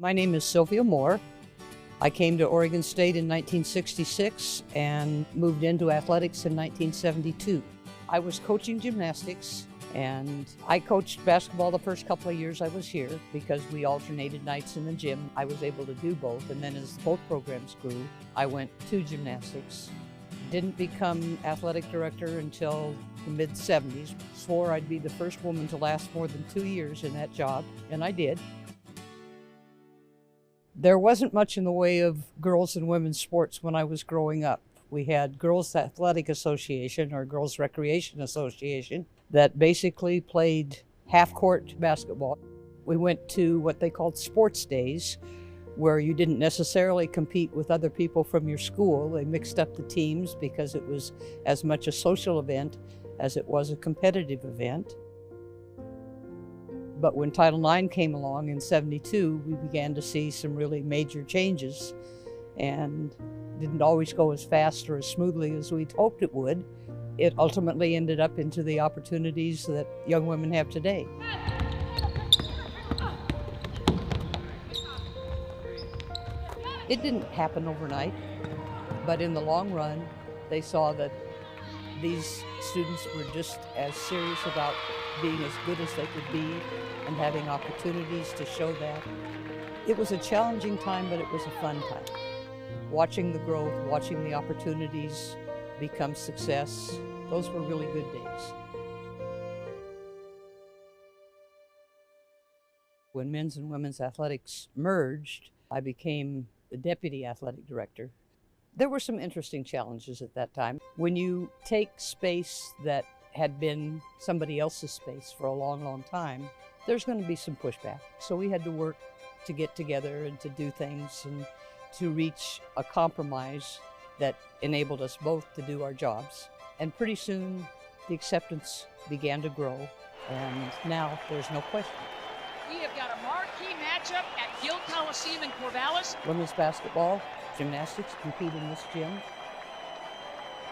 My name is Sylvia Moore. I came to Oregon State in 1966 and moved into athletics in 1972. I was coaching gymnastics, and I coached basketball the first couple of years I was here because we alternated nights in the gym. I was able to do both, and then as both programs grew, I went to gymnastics. Didn't become athletic director until the mid-70s. Swore I'd be the first woman to last more than 2 years in that job, and I did. There wasn't much in the way of girls and women's sports when I was growing up. We had Girls Athletic Association or Girls Recreation Association that basically played half-court basketball. We went to what they called sports days, where you didn't necessarily compete with other people from your school. They mixed up the teams because it was as much a social event as it was a competitive event. But when Title IX came along in '72, we began to see some really major changes, and didn't always go as fast or as smoothly as we'd hoped it would. It ultimately ended up into the opportunities that young women have today. It didn't happen overnight, but in the long run, they saw that these students were just as serious about being as good as they could be and having opportunities to show that. It was a challenging time, but it was a fun time. Watching the growth, watching the opportunities become success, those were really good days. When men's and women's athletics merged, I became the deputy athletic director. There were some interesting challenges at that time. When you take space that had been somebody else's space for a long, long time, there's going to be some pushback. So we had to work to get together and to do things and to reach a compromise that enabled us both to do our jobs. And pretty soon, the acceptance began to grow, and now there's no question. We have got a marquee matchup at Gill Coliseum in Corvallis. Women's basketball, gymnastics compete in this gym.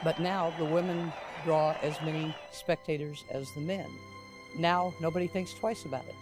But now the women draw as many spectators as the men. Now nobody thinks twice about it.